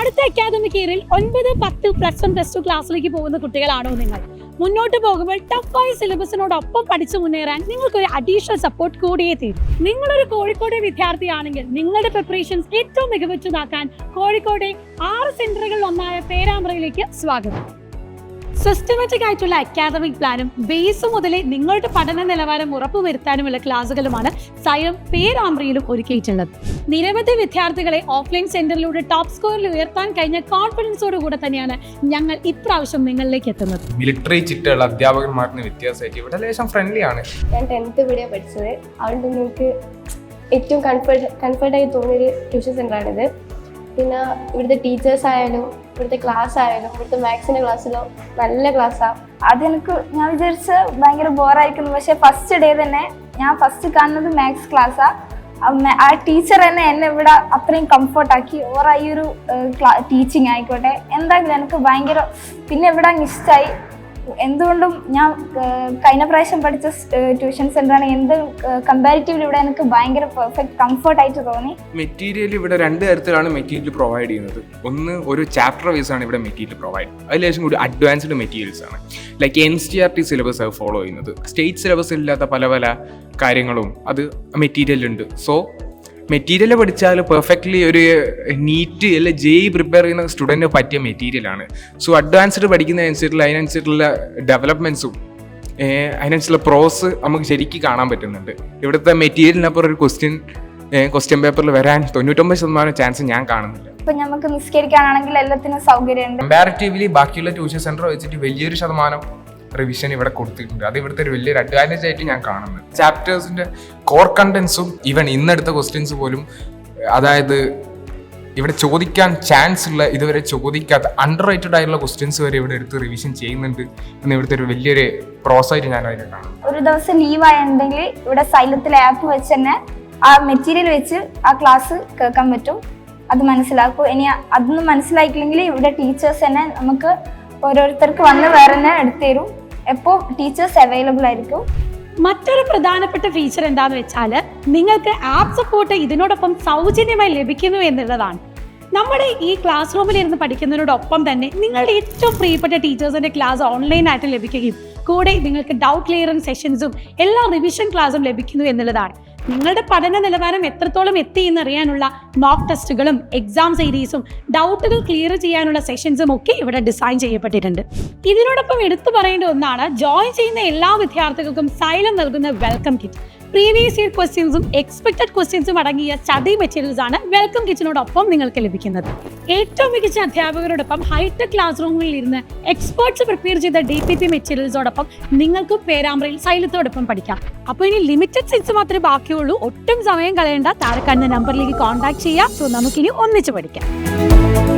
അടുത്ത അക്കാദമിക് ഇയറിൽ 9, 10, +1, +2 ക്ലാസ്സിലേക്ക് പോകുന്ന കുട്ടികളാണോ നിങ്ങൾ? മുന്നോട്ട് പോകുമ്പോൾ ടഫായ സിലബസിനോടൊപ്പം പഠിച്ചു മുന്നേറാൻ നിങ്ങൾക്കൊരു അഡീഷണൽ സപ്പോർട്ട് കൂടിയേ തീരും. നിങ്ങളൊരു കോഴിക്കോട് വിദ്യാർത്ഥിയാണെങ്കിൽ നിങ്ങളുടെ പ്രിപ്പറേഷൻസ് ഏറ്റവും മികവുറ്റതാക്കാൻ കോഴിക്കോടെ 6 സെന്ററുകളിൽ ഒന്നായ പേരാമ്പ്രയിലേക്ക് സ്വാഗതം. സിസ്റ്റമാറ്റിക് ആയിട്ടുള്ള അക്കാദമിക് പ്ലാനും ബേസ് മുതലേ നിങ്ങളുടെ പഠന നിലവാരം ഉറപ്പുവരുത്താനുമുള്ള ക്ലാസുകളുമാണ് സൈലം പേരാമ്പ്രയിലും ഒരുക്കിയിട്ടുള്ളത്. നിരവധി വിദ്യാർത്ഥികളെ ഓഫ്ലൈൻ സെന്ററിലൂടെ ടോപ്പ് സ്കോറിൽ ഉയർത്താൻ കഴിഞ്ഞ കോൺഫിഡൻസോടുകൂടെ തന്നെയാണ് ഞങ്ങൾ ഇപ്രാവശ്യം നിങ്ങളിലേക്ക് എത്തുന്നത്. മിലിറ്ററി ചിട്ടയുള്ള അധ്യാപകന്മാർക്ക് വ്യത്യാസമായിട്ട് ഇവിടെ ലേശം ഫ്രണ്ട്ലി ആണ്. ഞാൻ 10th ഇവിടെയാണ് പഠിച്ചത്. അതുകൊണ്ട് നിങ്ങൾക്ക് ഏറ്റവും കംഫർട്ടായി തോന്നിയൊരു ട്യൂഷൻ സെൻ്ററാണിത്. പിന്നെ ഇവിടുത്തെ ടീച്ചേഴ്സ് ആയാലും ഇവിടുത്തെ ക്ലാസ് ആയാലും ഇവിടുത്തെ മാത്സിൻ്റെ ക്ലാസ്സിലോ നല്ല ക്ലാസ്സാണ്. അതെനിക്ക് ഞാൻ വിചാരിച്ച് ഭയങ്കര ബോറായിരിക്കുന്നു. പക്ഷേ ഫസ്റ്റ് ഡേ തന്നെ ഞാൻ ഫസ്റ്റ് കാണുന്നത് മാത്സ് ക്ലാസ്സാണ്. ആ ടീച്ചർ തന്നെ എന്നെ ഇവിടെ അത്രയും കംഫർട്ടാക്കി. ഓർ ഈ ഒരു ടീച്ചിങ് ആയിക്കോട്ടെ എന്തായാലും എനിക്ക് ഭയങ്കര പിന്നെ ഇവിടെ ഇഷ്ടമായി. എന്തുകൊണ്ടും ഞാൻ കഴിഞ്ഞ പ്രാവശ്യം പഠിച്ച ട്യൂഷൻ സെൻ്ററാണ്. എന്ത് കമ്പാരിറ്റീവ്ലി ഇവിടെ എനിക്ക് ഭയങ്കര പെർഫെക്റ്റ് കംഫർട്ടായിട്ട് തോന്നി. മെറ്റീരിയൽ ഇവിടെ 2 തരത്തിലാണ് മെറ്റീരിയൽ പ്രൊവൈഡ് ചെയ്യുന്നത്. ഒന്ന് ഒരു ചാപ്റ്റർ വൈസ് ആണ് ഇവിടെ മെറ്റീരിയൽ പ്രൊവൈഡ്. അതിലേശം കൂടി അഡ്വാൻസ്ഡ് മെറ്റീരിയൽസ് ആണ്. ലൈക്ക് NCERT സിലബസ് ഫോളോ ചെയ്യുന്നത്. സ്റ്റേറ്റ് സിലബസ് ഇല്ലാത്ത പല പല കാര്യങ്ങളും അത് മെറ്റീരിയലുണ്ട്. സോ മെറ്റീരിയൽ പഠിച്ചാൽ പെർഫെക്റ്റ്ലി ഒരു നീറ്റ് അല്ലെ JEE പ്രിപ്പയർ ചെയ്യുന്ന സ്റ്റുഡൻറ്റിന് പറ്റിയ മെറ്റീരിയലാണ്. സോ അഡ്വാൻസ്ഡ് പഠിക്കുന്നതനുസരിച്ചുള്ള അതിനനുസരിച്ചുള്ള ഡെവലപ്മെൻറ്റ്സും അതിനനുസരിച്ചുള്ള പ്രോസ് നമുക്ക് ശരിക്കും കാണാൻ പറ്റുന്നുണ്ട്. ഇവിടുത്തെ മെറ്റീരിയലിനപ്പുറം ഒരു ക്വസ്റ്റ്യൻ പേപ്പറിൽ വരാൻ 99% ചാൻസ് ഞാൻ കാണുന്നില്ല. ഇപ്പം നമുക്ക് നിസ്കരിക്കാനാണെങ്കിൽ എല്ലാത്തിനും സൗകര്യമുണ്ട്. കമ്പാരിറ്റീവ്ലി ബാക്കിയുള്ള ട്യൂഷൻ സെൻറ്റർ വെച്ചിട്ട് വലിയൊരു ശതമാനം റിവിഷൻ ഇവിടെ കൊടുത്തിട്ടുണ്ട്. അത് ഇവിടുത്തെ ഒരു വലിയൊരു അഡ്വാൻറ്റേജ് ആയിട്ട് ഞാൻ കാണുന്നത്. ചാപ്റ്റേഴ്സിന്റെ കോർ കണ്ടന്റ്സും ഈവൻ ഇന്നെടുത്ത ക്വസ്റ്റ്യൻസ് പോലും, അതായത് ഇവിടെ ചോദിക്കാൻ ചാൻസ് ഉള്ള ഇതുവരെ ചോദിക്കാത്ത അണ്ടർ റേറ്റഡ് ആയിട്ടുള്ള ക്വസ്റ്റ്യൻസ് വരെ ഇവിടെ എടുത്ത് റിവിഷൻ ചെയ്യുന്നുണ്ട് എന്ന് ഇവിടുത്തെ ഒരു വലിയൊരു പ്രോസായിട്ട് ഞാൻ അതിനെ കാണുന്നു. ഒരു ദിവസം ലീവായിട്ടുണ്ടെങ്കിൽ ഇവിടെ സൈലത്തിലെ ആപ്പ് വെച്ച് തന്നെ ആ മെറ്റീരിയൽ വെച്ച് ആ ക്ലാസ് കേൾക്കാൻ പറ്റും. അത് മനസ്സിലാക്കും. ഇനി അതൊന്നും മനസ്സിലാക്കിയില്ലെങ്കിൽ ഇവിടെ ടീച്ചേഴ്സ് തന്നെ നമുക്ക് ഓരോരുത്തർക്ക് വന്ന് വേറെ തന്നെ എടുത്തു തരും. എപ്പോൾ ടീച്ചേഴ്സ് അവൈലബിൾ ആയിരിക്കും. മറ്റൊരു പ്രധാനപ്പെട്ട ഫീച്ചർ എന്താന്ന് വെച്ചാൽ നിങ്ങൾക്ക് ആപ്പ് സപ്പോർട്ട് ഇതിനോടൊപ്പം സൗജന്യമായി ലഭിക്കുന്നു എന്നുള്ളതാണ്. നമ്മുടെ ഈ ക്ലാസ് റൂമിൽ ഇരുന്ന് പഠിക്കുന്നതിനോടൊപ്പം തന്നെ നിങ്ങളുടെ ഏറ്റവും പ്രിയപ്പെട്ട ടീച്ചേഴ്സിന്റെ ക്ലാസ് ഓൺലൈനായിട്ട് ലഭിക്കുകയും കൂടെ നിങ്ങൾക്ക് ഡൗട്ട് ക്ലിയറൻസ് സെഷൻസും എല്ലാ റിവിഷൻ ക്ലാസ്സും ലഭിക്കുന്നു എന്നുള്ളതാണ്. നിങ്ങളുടെ പഠന നിലവാരം എത്രത്തോളം എത്തി എന്നറിയാനുള്ള മോക്ക് ടെസ്റ്റുകളും എക്സാം സീരീസും ഡൗട്ടുകൾ ക്ലിയർ ചെയ്യാനുള്ള സെഷൻസും ഒക്കെ ഇവിടെ ഡിസൈൻ ചെയ്യപ്പെട്ടിട്ടുണ്ട്. ഇതിനോടൊപ്പം എടുത്തു പറയേണ്ട ഒന്നാണ്, ജോയിൻ ചെയ്യുന്ന എല്ലാ വിദ്യാർത്ഥികൾക്കും സൈലം നൽകുന്ന വെൽക്കം കിറ്റ്. പ്രീവിയസ് ഇയർ ക്വസ്റ്റ്യൻസും എക്സ്പെക്റ്റഡ് ക്വസ്റ്റ്യൻസും അടങ്ങിയ സ്റ്റഡി മെറ്റീരിയൽസ് ആണ് വെൽക്കം കിറ്റിനോടൊപ്പം നിങ്ങൾക്ക് ലഭിക്കുന്നത്. ഏറ്റവും മികച്ച അധ്യാപകരോടൊപ്പം ഹൈടെക് ക്ലാസ് റൂമിൽ ഇരുന്ന് എക്സ്പേർട്സ് പ്രിപ്പയർ ചെയ്ത DPP മെറ്റീരിയൽസോടൊപ്പം നിങ്ങൾക്ക് പേരാമ്പ്രയിൽ സൈലത്തോടൊപ്പം പഠിക്കാം. അപ്പോൾ ഇനി ലിമിറ്റഡ് സീറ്റ്സ് മാത്രമേ ബാക്കിയുള്ളൂ. ഒട്ടും സമയം കളയേണ്ട. താഴെ കാണുന്ന നമ്പറിലേക്ക് കോൺടാക്ട് ചെയ്യാം. സോ നമുക്കിനി ഒന്നിച്ച് പഠിക്കാം.